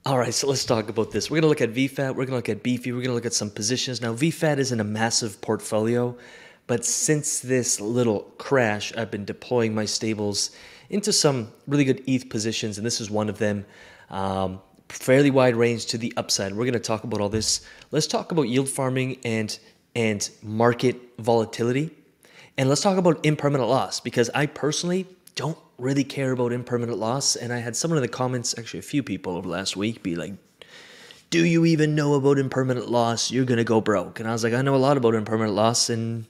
All right, so let's talk about this. We're going to look at VFAT, we're going to look at BEEFY, we're going to look at some positions. Now, VFAT isn't a massive portfolio, but since this little crash, I've been deploying my stables into some really good ETH positions, and this is one of them. Fairly wide range to the upside. We're going to talk about all this. Let's talk about yield farming and market volatility. And let's talk about impermanent loss, because I personally don't really care about impermanent loss. And I had someone in the comments, actually a few people over the last week, be like, do you even know about impermanent loss? You're going to go broke. And I was like, I know a lot about impermanent loss and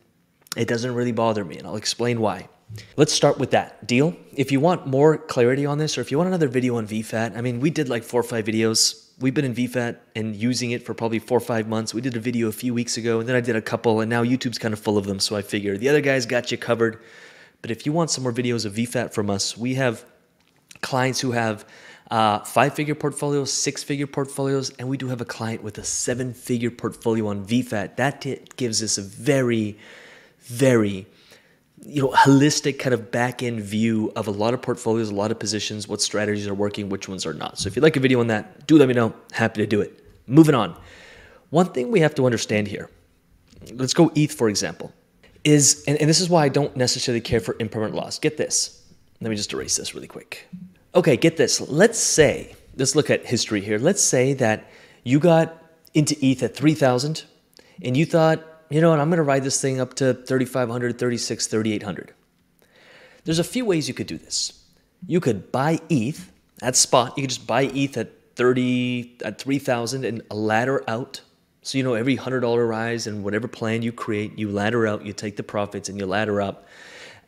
it doesn't really bother me. And I'll explain why. Let's start with that. Deal? If you want more clarity on this, or if you want another video on VFAT, I mean, we did like 4 or 5 videos. We've been in VFAT and using it for probably 4 or 5 months. We did a video a few weeks ago, and then I did a couple, and now YouTube's kind of full of them. So I figured the other guys got you covered. But if you want some more videos of VFAT from us, we have clients who have 5-figure portfolios, 6-figure portfolios, and we do have a client with a 7-figure portfolio on VFAT. That gives us a very, very holistic kind of back-end view of a lot of portfolios, a lot of positions, what strategies are working, which ones are not. So if you'd like a video on that, do let me know. Happy to do it. Moving on. One thing we have to understand here, let's go ETH, for example, is, and this is why I don't necessarily care for impermanent loss. Get this. Let me just erase this really quick. Okay, get this. Let's look at history here. Let's say that you got into ETH at 3,000 and you thought, you know what, I'm going to ride this thing up to 3,500, 36, 3,800. There's a few ways you could do this. You could buy ETH at spot. You could just buy ETH at 3,000 and ladder out. So, every $100 rise in whatever plan you create, you ladder out, you take the profits and you ladder up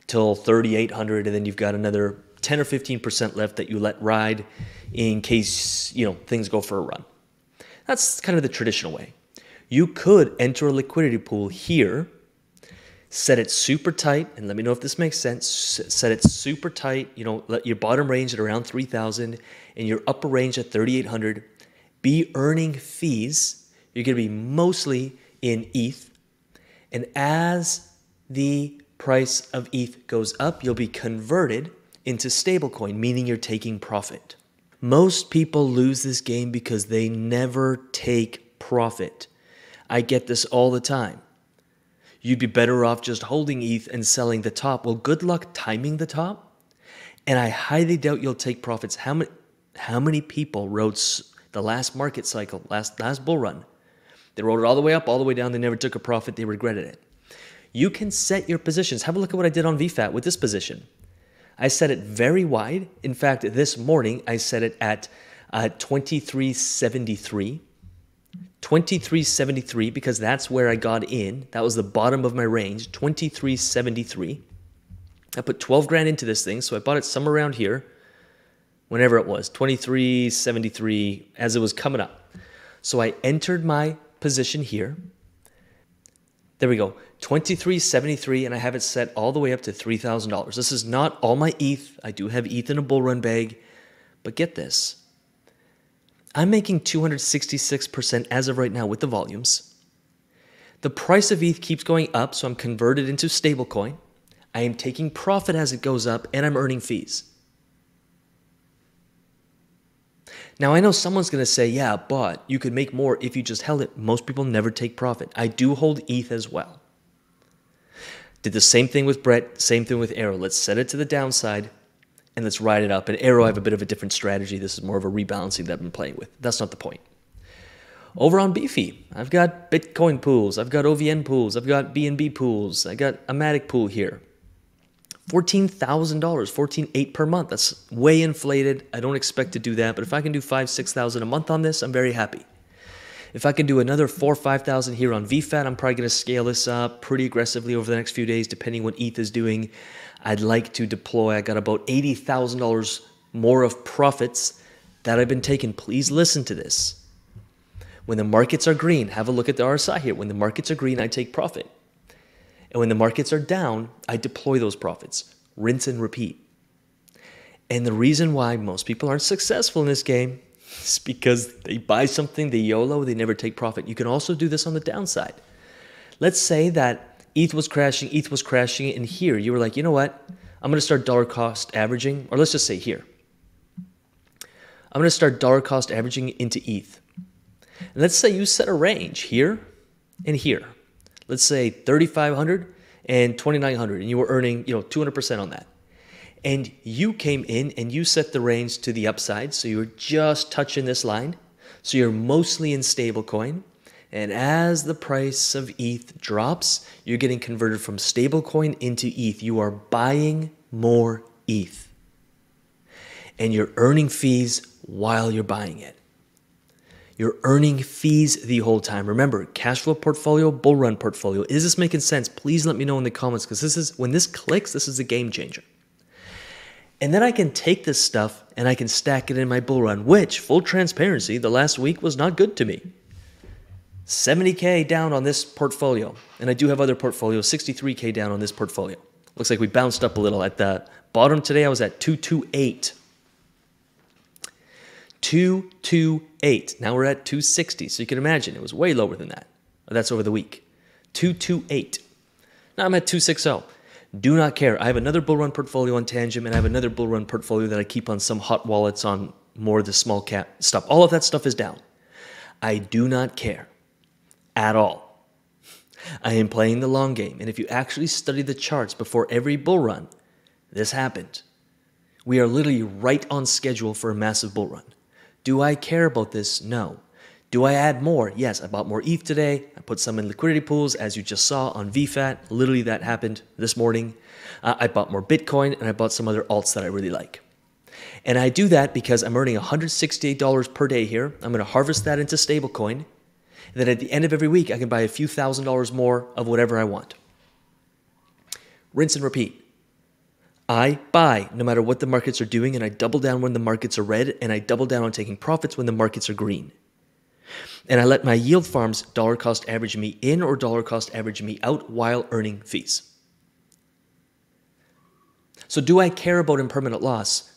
till 3,800. And then you've got another 10 or 15% left that you let ride in case, things go for a run. That's kind of the traditional way. You could enter a liquidity pool here, set it super tight, and let me know if this makes sense. Set it super tight, let your bottom range at around 3,000 and your upper range at 3,800. Be earning fees. You're going to be mostly in ETH. And as the price of ETH goes up, you'll be converted into stablecoin, meaning you're taking profit. Most people lose this game because they never take profit. I get this all the time. You'd be better off just holding ETH and selling the top. Well, good luck timing the top. And I highly doubt you'll take profits. How many people rode the last market cycle, last bull run? They rode it all the way up, all the way down. They never took a profit. They regretted it. You can set your positions. Have a look at what I did on VFAT with this position. I set it very wide. In fact, this morning, I set it at 2373. 2373 because that's where I got in. That was the bottom of my range, 2373. I put 12 grand into this thing, so I bought it somewhere around here, whenever it was, 2373 as it was coming up. So I entered my position here. There we go, 2373, and I have it set all the way up to $3,000. This is not all my ETH. I do have ETH in a bull run bag, but get this. I'm making 266% as of right now with the volumes. The price of ETH keeps going up, so I'm converted into stablecoin. I am taking profit as it goes up, and I'm earning fees. Now, I know someone's going to say, yeah, but you could make more if you just held it. Most people never take profit. I do hold ETH as well. Did the same thing with Brett, same thing with Arrow. Let's set it to the downside. And let's ride it up. And Arrow, I have a bit of a different strategy. This is more of a rebalancing that I've been playing with. That's not the point. Over on BEEFY, I've got Bitcoin pools. I've got OVN pools. I've got BNB pools. I got a Matic pool here. $14,000, $14,800 per month. That's way inflated. I don't expect to do that. But if I can do $5,000, $6,000 a month on this, I'm very happy. If I can do another $4,000 or $5,000 here on VFAT, I'm probably going to scale this up pretty aggressively over the next few days, depending what ETH is doing. I'd like to deploy. I got about $80,000 more of profits that I've been taking. Please listen to this. When the markets are green, have a look at the RSI here. When the markets are green, I take profit. And when the markets are down, I deploy those profits. Rinse and repeat. And the reason why most people aren't successful in this game is because they buy something, they YOLO, they never take profit. You can also do this on the downside. Let's say that ETH was crashing, and here you were like, you know what? I'm going to start dollar cost averaging, or let's just say here. I'm going to start dollar cost averaging into ETH. And let's say you set a range here and here. Let's say 3,500 and 2,900, and you were earning 200% on that. And you came in and you set the range to the upside, so you were just touching this line. So you're mostly in stablecoin. And as the price of ETH drops, you're getting converted from stablecoin into ETH. You are buying more ETH. And you're earning fees while you're buying it. You're earning fees the whole time. Remember, cash flow portfolio, bull run portfolio. Is this making sense? Please let me know in the comments, because when this clicks, this is a game changer. And then I can take this stuff and I can stack it in my bull run, which, full transparency, the last week was not good to me. 70K down on this portfolio. And I do have other portfolios, 63K down on this portfolio. Looks like we bounced up a little. At the bottom today, I was at 228. 228. Now we're at 260. So you can imagine it was way lower than that. That's over the week. 228. Now I'm at 260. Do not care. I have another bull run portfolio on Tangent, and I have another bull run portfolio that I keep on some hot wallets on more of the small cap stuff. All of that stuff is down. I do not care at all. I am playing the long game. And if you actually study the charts before every bull run, this happened. We are literally right on schedule for a massive bull run. Do I care about this? No. Do I add more? Yes, I bought more ETH today. I put some in liquidity pools, as you just saw on VFAT. Literally, that happened this morning. I bought more Bitcoin, and I bought some other alts that I really like. And I do that because I'm earning $168 per day here. I'm going to harvest that into stablecoin. And then at the end of every week, I can buy a few $1,000s more of whatever I want. Rinse and repeat. I buy no matter what the markets are doing, and I double down when the markets are red, and I double down on taking profits when the markets are green. And I let my yield farms dollar cost average me in or dollar cost average me out while earning fees. So do I care about impermanent loss?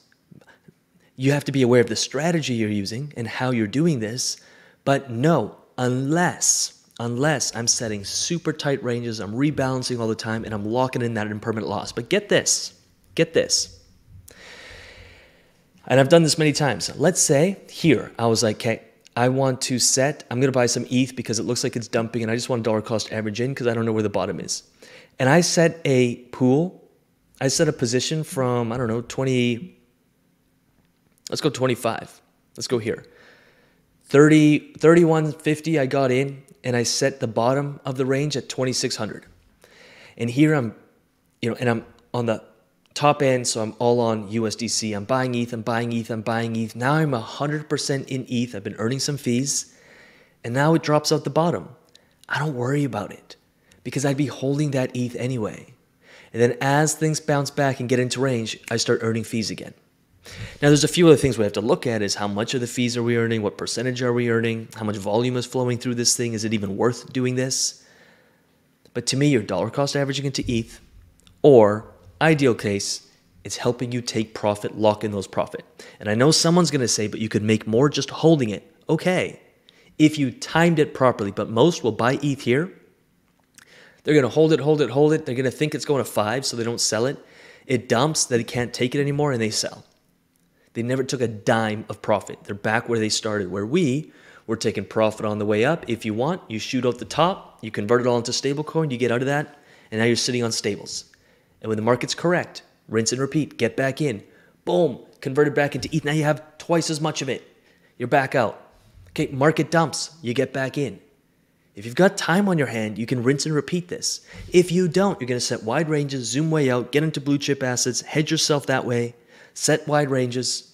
You have to be aware of the strategy you're using and how you're doing this. But no, unless I'm setting super tight ranges, I'm rebalancing all the time, and I'm locking in that impermanent loss. But get this. And I've done this many times. Let's say here, I was like, okay, I'm going to buy some ETH because it looks like it's dumping, and I just want dollar cost average in because I don't know where the bottom is. And I set a pool. I set a position from, I don't know, 20. Let's go 25. Let's go here. 31.50 I got in, and I set the bottom of the range at 2,600. And here I'm on the top end, so I'm all on USDC. I'm buying ETH, I'm buying ETH. Now I'm 100% in ETH. I've been earning some fees, and now it drops out the bottom. I don't worry about it because I'd be holding that ETH anyway. And then as things bounce back and get into range, I start earning fees again. Now, there's a few other things we have to look at is how much of the fees are we earning? What percentage are we earning? How much volume is flowing through this thing? Is it even worth doing this? But to me, you're dollar cost averaging into ETH, or ideal case, it's helping you take profit, lock in those profit. And I know someone's going to say, but you could make more just holding it. Okay, if you timed it properly, but most will buy ETH here. They're going to hold it. They're going to think it's going to 5, so they don't sell it. It dumps, that they can't take it anymore, and they sell. They never took a dime of profit. They're back where they started, where we were taking profit on the way up. If you want, you shoot out the top, you convert it all into stablecoin, you get out of that, and now you're sitting on stables. And when the market's correct, rinse and repeat, get back in. Boom, converted back into ETH. Now you have twice as much of it. You're back out. Okay, market dumps, you get back in. If you've got time on your hand, you can rinse and repeat this. If you don't, you're going to set wide ranges, zoom way out, get into blue chip assets, hedge yourself that way, set wide ranges,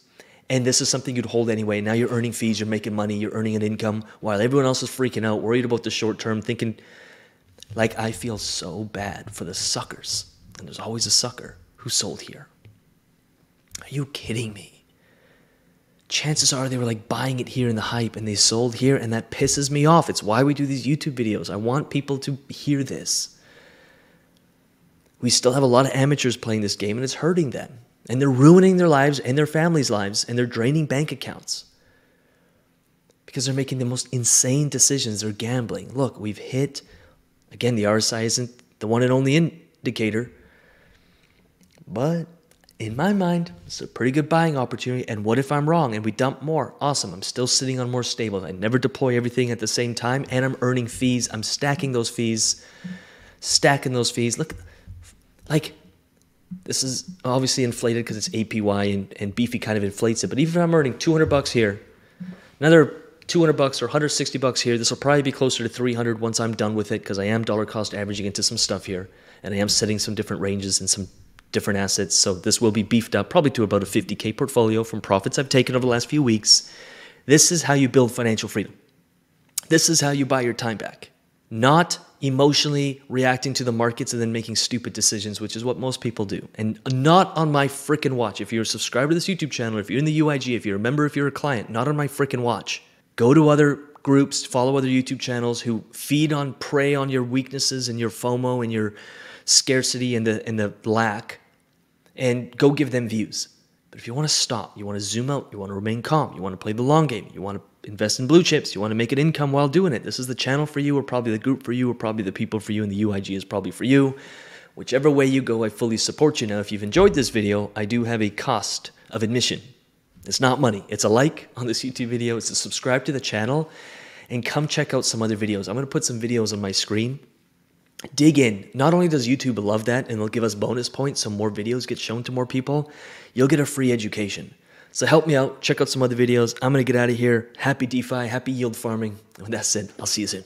and this is something you'd hold anyway. Now you're earning fees, you're making money, you're earning an income, while everyone else is freaking out, worried about the short term, thinking, like, I feel so bad for the suckers. And there's always a sucker who sold here. Are you kidding me? Chances are they were like buying it here in the hype and they sold here, and that pisses me off. It's why we do these YouTube videos. I want people to hear this. We still have a lot of amateurs playing this game, and it's hurting them. And they're ruining their lives and their families' lives, and they're draining bank accounts because they're making the most insane decisions. They're gambling. Look, we've hit, again, the RSI isn't the one and only indicator, but In my mind, it's a pretty good buying opportunity. And what if I'm wrong and we dump more? Awesome. I'm still sitting on more stables. I never deploy everything at the same time, and I'm earning fees. I'm stacking those fees, Look, like, this is obviously inflated because it's APY and Beefy kind of inflates it. But even if I'm earning $200 here, another $200 or $160 here, this will probably be closer to 300 once I'm done with it, because I am dollar cost averaging into some stuff here, and I am setting some different ranges and some different assets. So this will be beefed up probably to about a 50K portfolio from profits I've taken over the last few weeks. This is how you build financial freedom. This is how you buy your time back. Not emotionally reacting to the markets and then making stupid decisions, which is what most people do. And not on my freaking watch. If you're a subscriber to this YouTube channel, if you're in the UIG, if you're a member, if you're a client, not on my freaking watch. Go to other groups, follow other YouTube channels who prey on your weaknesses and your FOMO and your scarcity and the lack, and go give them views. But if you want to stop, you want to zoom out, you want to remain calm, you want to play the long game, you want to invest in blue chips, you want to make an income while doing it, this is the channel for you, or probably the group for you, or probably the people for you, and the UIG is probably for you. Whichever way you go, I fully support you. Now, if you've enjoyed this video, I do have a cost of admission. It's not money. It's a like on this YouTube video. It's to subscribe to the channel and come check out some other videos. I'm going to put some videos on my screen. Dig in. Not only does YouTube love that and they'll give us bonus points so more videos get shown to more people, you'll get a free education. So help me out. Check out some other videos. I'm going to get out of here. Happy DeFi, happy yield farming. And with that said, I'll see you soon.